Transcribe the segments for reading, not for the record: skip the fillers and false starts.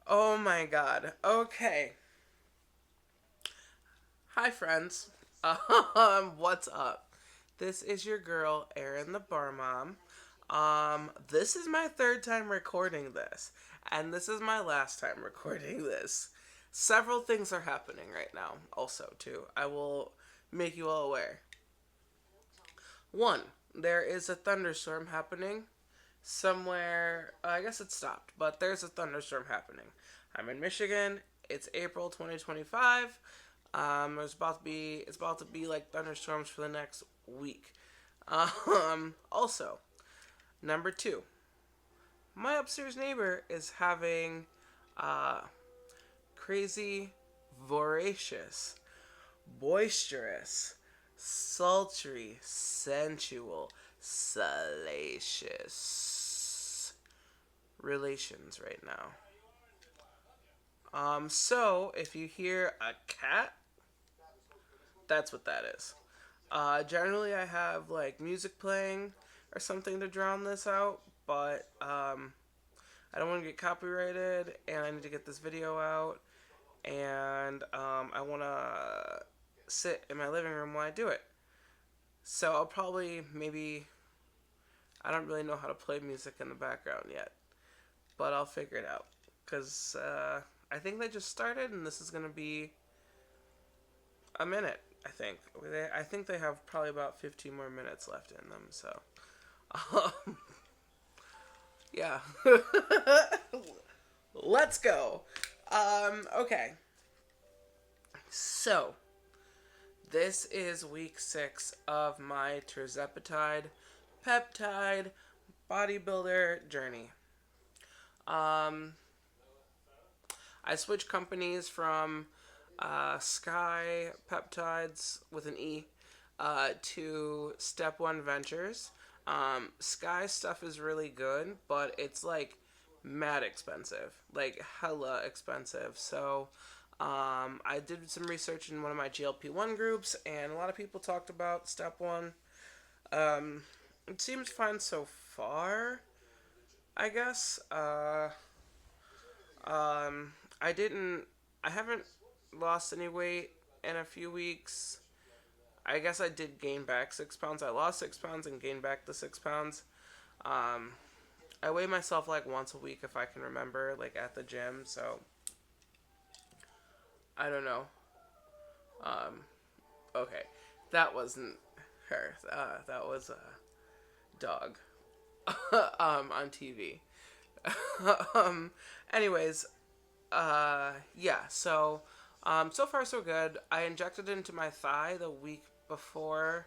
Oh my god. Okay. Hi, friends. What's up? This is your girl, Erin the Bar Mom. This is my third time recording this, and this is my last time recording this. Several things are happening right now, also, too. I will make you all aware. One, there is a thunderstorm happening somewhere. I guess it stopped, but there's a thunderstorm happening. I'm in Michigan. It's April 2025. It's about to be like thunderstorms for the next week. Also, number two, my upstairs neighbor is having uh, crazy, voracious, boisterous, sultry, sensual, salacious relations right now. So if you hear a cat, that's what that is. Generally, I have like music playing or something to drown this out, but I don't want to get copyrighted, and I need to get this video out, and I want to sit in my living room while I do it. So I'll probably maybe I don't really know how to play music in the background yet, but I'll figure it out because I think they just started, and this is gonna be a minute. I think they have probably about 15 more minutes left in them. So, um, yeah, let's go. Okay, so this is week 6 of my Tirzepatide peptide bodybuilder journey. Um, I switched companies from Sky Peptides with an E to Step One Ventures. Sky stuff is really good, but it's like mad expensive, like hella expensive. So I did some research in one of my GLP-1 groups, and a lot of people talked about Step One. Um, it seems fine so far, I guess. I didn't. I haven't lost any weight in a few weeks. I guess I did gain back 6 pounds. I lost 6 pounds and gained back the 6 pounds. Um, I weigh myself like once a week if I can remember, like at the gym. So I don't know. Um, okay, that wasn't her. That was a dog on TV. um, anyways, yeah. So far so good. I injected it into my thigh the week before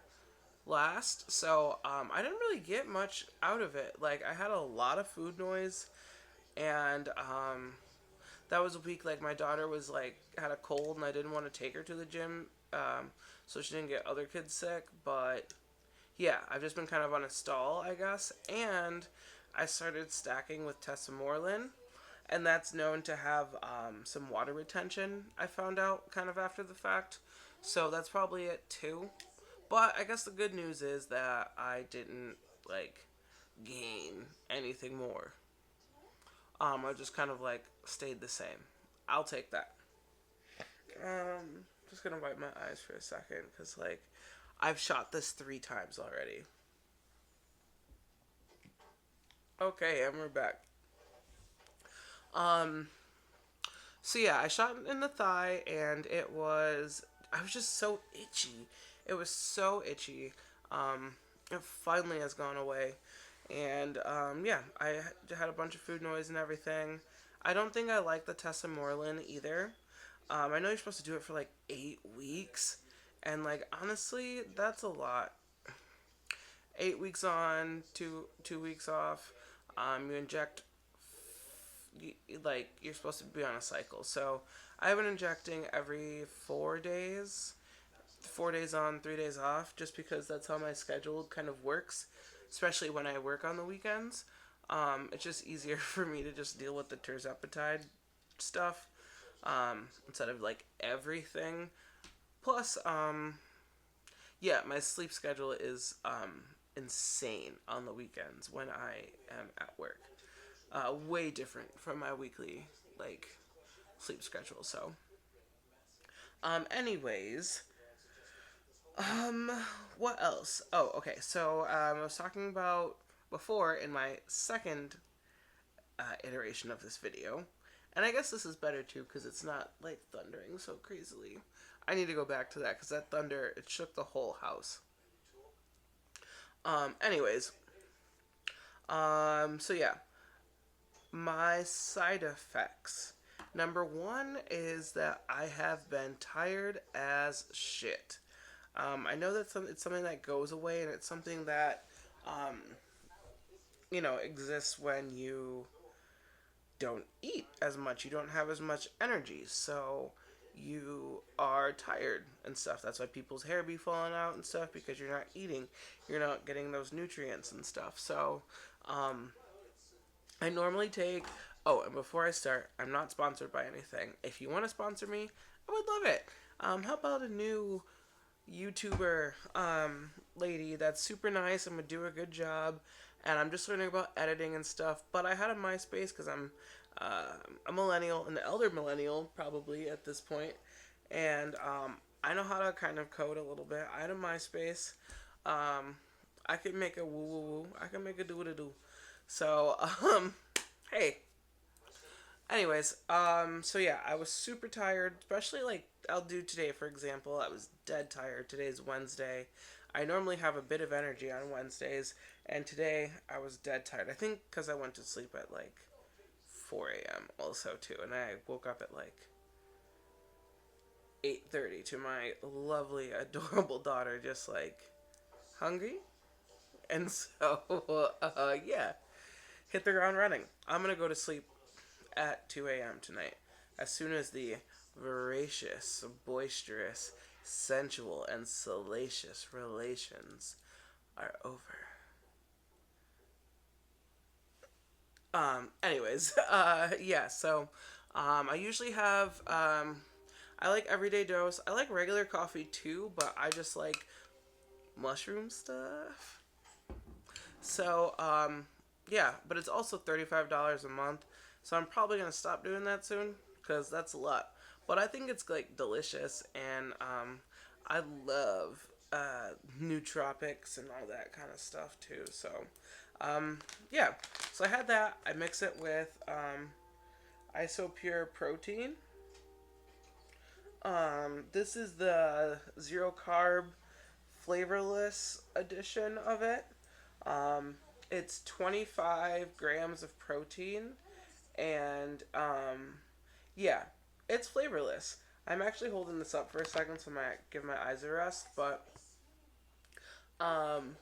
last, so I didn't really get much out of it. Like I had a lot of food noise, and that was a week like my daughter was like had a cold, and I didn't want to take her to the gym, so she didn't get other kids sick. But yeah, I've just been kind of on a stall, I guess, and I started stacking with Tessamorelin, and that's known to have some water retention. I found out kind of after the fact, so that's probably it too. But I guess the good news is that I didn't like gain anything more. I just kind of like stayed the same. I'll take that. Just gonna wipe my eyes for a second because like I've shot this 3 times already. Okay, and we're back. Um, so yeah, I shot in the thigh, and I was just so itchy. It was so itchy. Um, it finally has gone away, and yeah, I had a bunch of food noise and everything. I don't think I like the Tessamorelin either. I know you're supposed to do it for like 8 weeks, and like honestly, that's a lot. 8 weeks on, two weeks off. You inject like you're supposed to be on a cycle. So I've been injecting every 4 days, 4 days on, 3 days off, just because that's how my schedule kind of works, especially when I work on the weekends. It's just easier for me to just deal with the Tirzepatide stuff instead of like everything. Plus, yeah, my sleep schedule is insane on the weekends when I am at work. way different from my weekly like sleep schedule. So, anyways, um, what else? Oh, okay. So, I was talking about before in my second iteration of this video, and I guess this is better too because it's not like thundering so crazily. I need to go back to that because that thunder it shook the whole house. Anyways, so yeah, my side effects. Number one is that I have been tired as shit. I know that it's something that goes away, and it's something that, um, exists when you don't eat as much. You don't have as much energy, so you are tired and stuff. That's why people's hair be falling out and stuff because you're not eating. You're not getting those nutrients and stuff. So, um, I normally take. Oh, and before I start, I'm not sponsored by anything. If you want to sponsor me, I would love it. How about a new YouTuber lady that's super nice and would do a good job, and I'm just learning about editing and stuff. But I had a MySpace because I'm a millennial, an elder millennial probably at this point, and I know how to kind of code a little bit. I had a MySpace. Um, I could make a woo woo woo. I can make a do a do. So hey. Anyways, so yeah, I was super tired, especially like I'll do today, for example. I was dead tired. Today's Wednesday. I normally have a bit of energy on Wednesdays, and today I was dead tired. I think because I went to sleep at like 4 a.m. also too, and I woke up at like 8:30 to my lovely, adorable daughter just like hungry, and so yeah, hit the ground running. I'm gonna go to sleep at 2 a.m. tonight, as soon as the voracious, boisterous, sensual, and salacious relations are over. Anyways, yeah, so, I usually have, I like everyday dose. I like regular coffee too, but I just like mushroom stuff. So, yeah, but it's also $35 a month. So I'm probably gonna stop doing that soon because that's a lot. But I think it's like delicious, and I love nootropics and all that kind of stuff too. So, yeah. So I had that. I mix it with Isopure protein. This is the zero carb, flavorless edition of it. Um, it's 25 grams of protein, and yeah, it's flavorless. I'm actually holding this up for a second so I might give my eyes a rest, but um,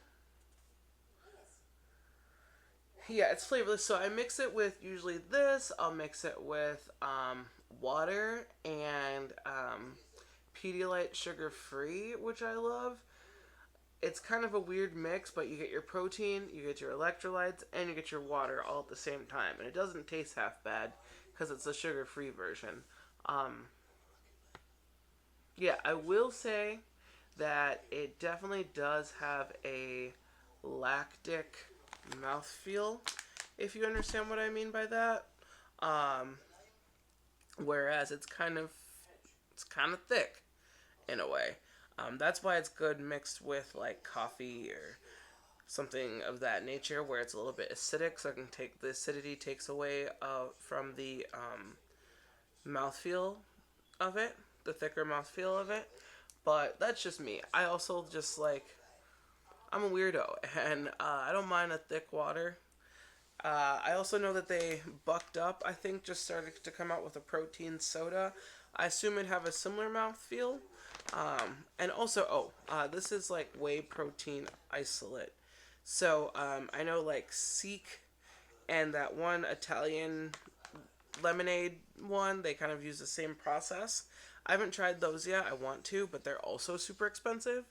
yeah, it's flavorless. So I mix it with usually this. I'll mix it with water and Pedialyte sugar free, which I love. It's kind of a weird mix, but you get your protein, you get your electrolytes, and you get your water all at the same time. And it doesn't taste half bad because it's a sugar free version. Um, yeah, I will say that it definitely does have a lactic mouthfeel, if you understand what I mean by that. Um, Whereas it's kind of thick in a way. That's why it's good mixed with like coffee or something of that nature, where it's a little bit acidic, so I can take the acidity takes away from the mouthfeel of it, the thicker mouthfeel of it. But that's just me. I also just like I'm a weirdo, and I don't mind a thick water. I also know that they bucked up. I think just started to come out with a protein soda. I assume it'd have a similar mouthfeel. And also, this is like whey protein isolate. So I know like Seek and that one Italian lemonade one, they kind of use the same process. I haven't tried those yet. I want to, but they're also super expensive.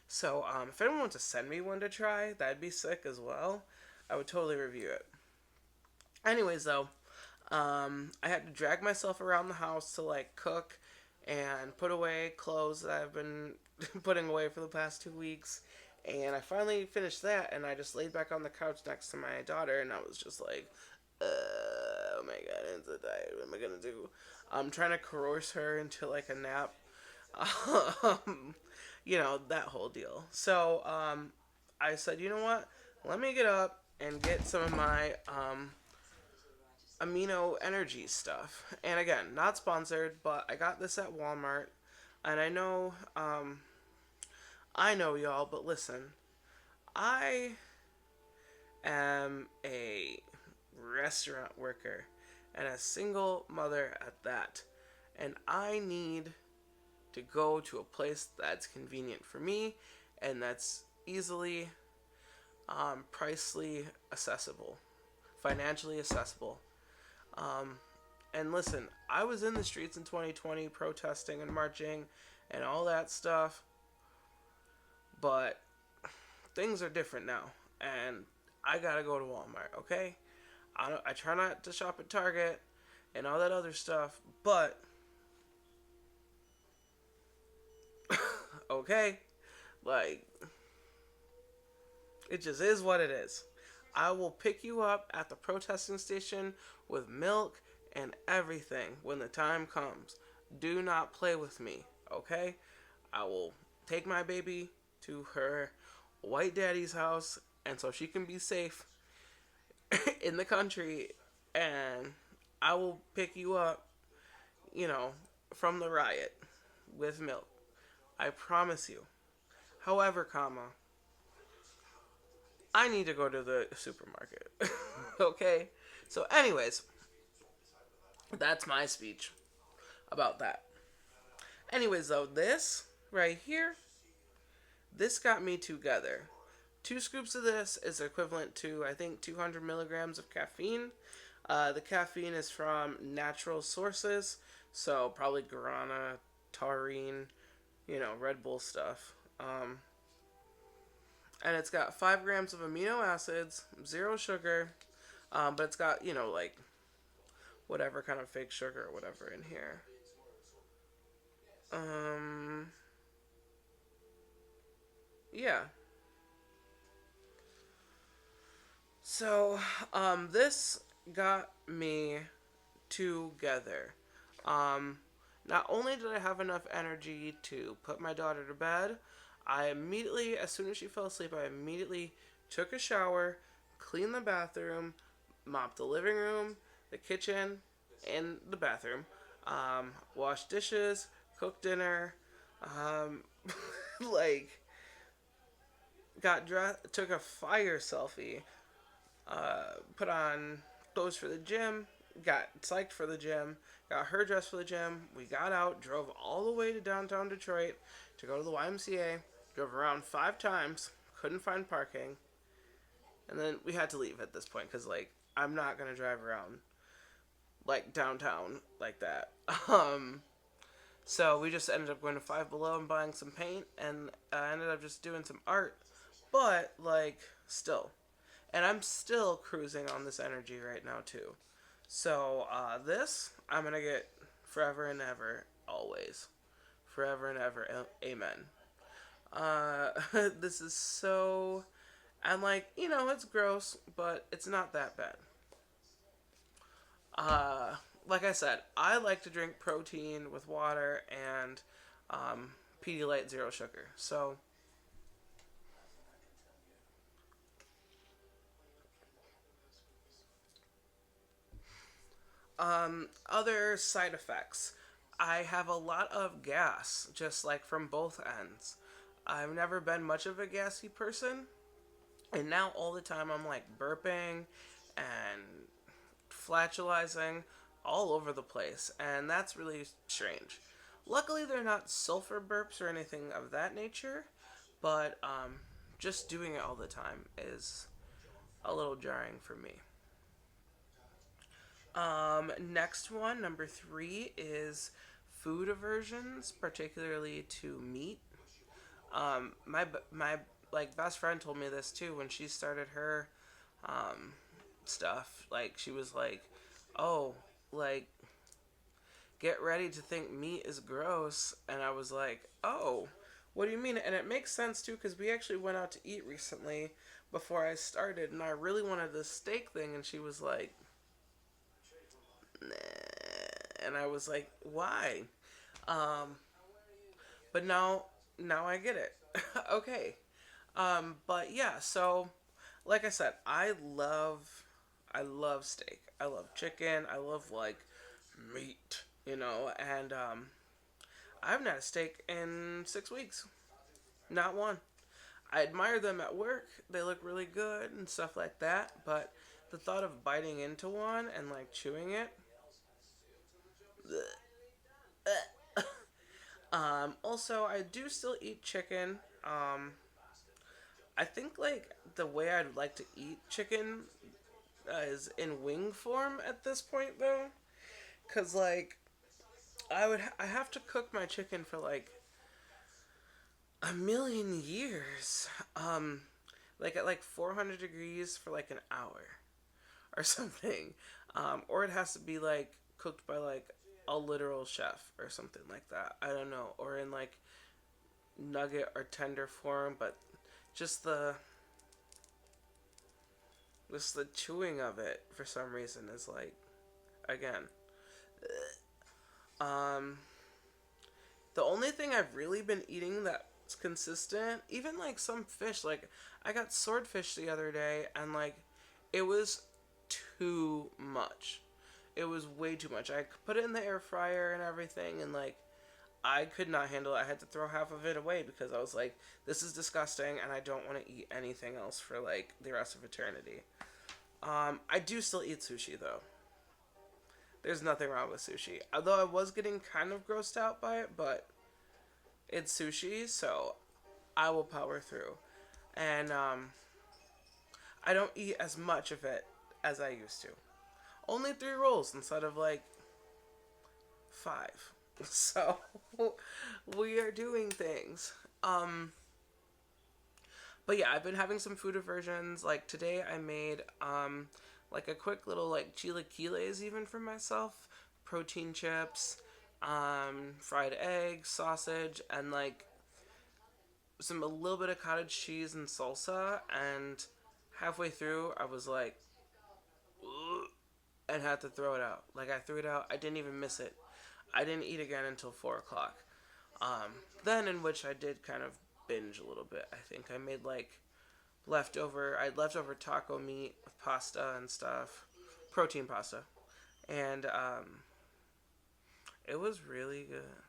So if anyone wants to send me one to try, that'd be sick as well. I would totally review it. Anyways, though, I had to drag myself around the house to like cook and put away clothes that I've been putting away for the past 2 weeks. And I finally finished that, and I just laid back on the couch next to my daughter, and I was just like, into the diet. What am I gonna do? I'm trying to coerce her into like a nap. You know, that whole deal. So I said, you know what? Let me get up and get some of my amino energy stuff. And again, not sponsored, but I got this at Walmart. And I know y'all, but listen, I am a restaurant worker and a single mother at that. And I need to go to a place that's convenient for me and that's easily, pricely accessible, financially accessible. Um, and listen, I was in the streets in 2020 protesting and marching and all that stuff, but things are different now. And I gotta go to Walmart, okay? I try not to shop at Target and all that other stuff, but okay, like it just is what it is. I will pick you up at the protesting station with milk and everything when the time comes. Do not play with me, okay? I will take my baby to her white daddy's house and so she can be safe in the country, and I will pick you up, you know, from the riot with milk. I promise you. However, comma, I need to go to the supermarket. Okay? So anyways, that's my speech about that. Anyways, though, this right here, this got me together. 2 scoops of this is equivalent to, I think, 200 milligrams of caffeine. The caffeine is from natural sources, so probably guarana, taurine, you know, Red Bull stuff. And it's got 5 grams of amino acids, 0 sugar, but it's got, you know, like whatever kind of fake sugar or whatever in here. Um, yeah. So, this got me together. Um, Not only did I have enough energy to put my daughter to bed, I immediately, as soon as she fell asleep, I immediately took a shower, cleaned the bathroom, mopped the living room, the kitchen, and the bathroom, washed dishes, cooked dinner, um, like, got dressed, took a fire selfie, put on clothes for the gym, got psyched for the gym, got her dressed for the gym. We got out, drove all the way to downtown Detroit to go to the YMCA, drove around 5 times, couldn't find parking, and then we had to leave at this point because, like, I'm not going to drive around, like, downtown like that. So we just ended up going to Five Below and buying some paint, and I ended up just doing some art, but, like, still. And I'm still cruising on this energy right now, too. So, this, I'm going to get forever and ever, always. Forever and ever, amen. This is so, and like, you know, it's gross, but it's not that bad. Like I said, I like to drink protein with water and, Pedialyte 0 sugar. So, other side effects. I have a lot of gas, just like from both ends. I've never been much of a gassy person, and now all the time I'm like burping and flatulizing all over the place, and that's really strange. Luckily, they're not sulfur burps or anything of that nature, but just doing it all the time is a little jarring for me. Next one, number 3, is food aversions, particularly to meat. My like best friend told me this too when she started her um, stuff. Like she was like, "Oh, like get ready to think meat is gross," and I was like, "Oh, what do you mean?" And it makes sense too because we actually went out to eat recently before I started, and I really wanted this steak thing, and she was like, Nah. And I was like, why? Um, but now I get it. Okay. But yeah, so like I said, I love steak. I love chicken. I love like meat, and I haven't had a steak in 6 weeks. Not one. I admire them at work. They look really good and stuff like that, but the thought of biting into one and like chewing it. Also, I do still eat chicken. I think like the way I'd like to eat chicken is in wing form at this point though, cuz like I have to cook my chicken for like a million years. Like at like 400 degrees for like an hour or something. Or it has to be like cooked by like a literal chef or something like that. I don't know. Or in like nugget or tender form, but just the just the chewing of it for some reason is like again. Um the only thing I've really been eating that's consistent, even like some fish, like I got swordfish the other day and like it was too much. It was way too much. I put it in the air fryer and everything and like I could not handle it. I had to throw half of it away because I was like, this is disgusting and I don't want to eat anything else for like the rest of eternity. I do still eat sushi though. There's nothing wrong with sushi. Although I was getting kind of grossed out by it, but it's sushi, so I will power through. And I don't eat as much of it as I used to. Only 3 rolls instead of like 5. So we are doing things. But yeah, I've been having some food aversions. Like today, I made like a quick little like chilaquiles even for myself, protein chips, fried eggs, sausage, and like a little bit of cottage cheese and salsa. And halfway through, I was like, ugh, and had to throw it out. Like I threw it out. I didn't even miss it. I didn't eat again until 4 o'clock. Um, then in which I did kind of binge a little bit. I think I made like leftover. I had leftover taco meat with pasta and stuff, protein pasta, and it was really good.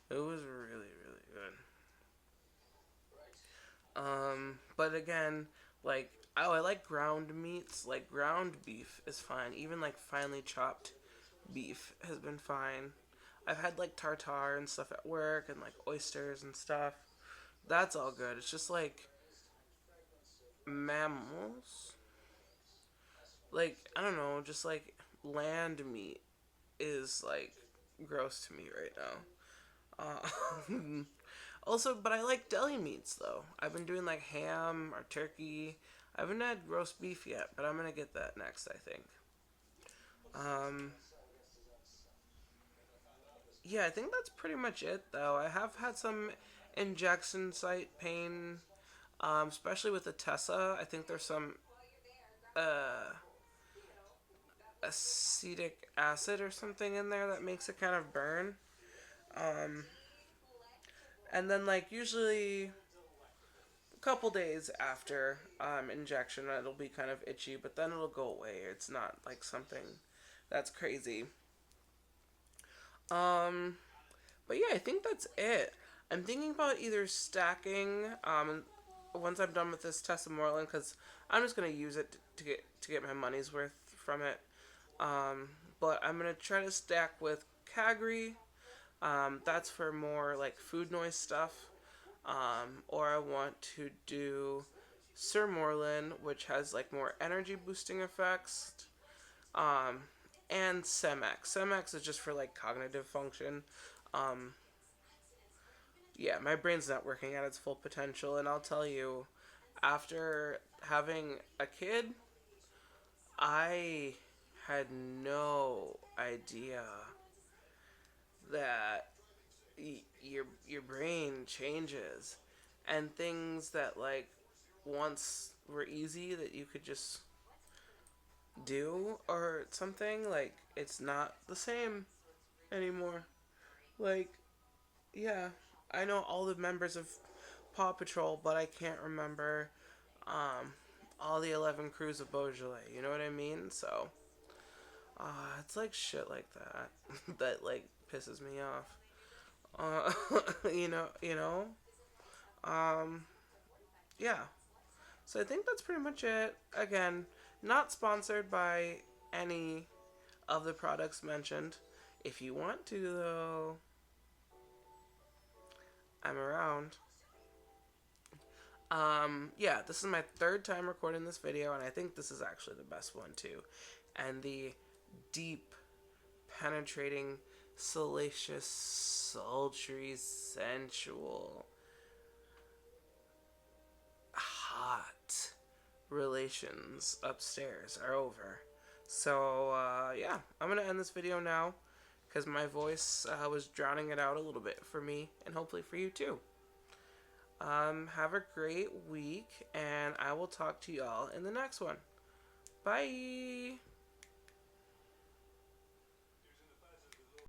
It was really good. But again, like I like ground meats. Like ground beef is fine. Even like finely chopped beef has been fine. I've had like tartare and stuff at work and like oysters and stuff. That's all good. It's just like mammals. Like, I don't know, just like land meat is like gross to me right now. Also, but I like deli meats though. I've been doing like ham or turkey. I haven't had roast beef yet, but I'm gonna get that next, I think. Um, yeah, I think that's pretty much it though. I have had some injection site pain, especially with the Tessa. I think there's some uh, acetic acid or something in there that makes it kind of burn. Um, and then like usually a couple days after injection, it'll be kind of itchy, but then it'll go away. It's not like something that's crazy. Um, but yeah, I think that's it. I'm thinking about either stacking once I'm done with this testosterone because I'm just gonna use it to get my money's worth from it. But I'm gonna try to stack with Kagri. That's for more like food noise stuff. Or I want to do Sir Morlin, which has like more energy boosting effects. Um, and Semex. Semex is just for like cognitive function. Um, yeah, my brain's not working at its full potential, and I'll tell you, after having a kid, I had no idea that your brain changes and things that like once were easy that you could just do or something. Like, it's not the same anymore. Like, yeah, I know all the members of Paw Patrol, but I can't remember um, all the 11 crews of Beaujolais. You know what I mean? So, it's like shit like that that like pisses me off. You know. Um, yeah. So I think that's pretty much it. Again, not sponsored by any of the products mentioned. If you want to, though, I'm around. Yeah, this is my third time recording this video, and I think this is actually the best one, too. And the deep, penetrating, salacious, sultry, sensual, hot relations upstairs are over. So, yeah, I'm going to end this video now because my voice was drowning it out a little bit for me and hopefully for you too. Have a great week, and I will talk to y'all in the next one. Bye!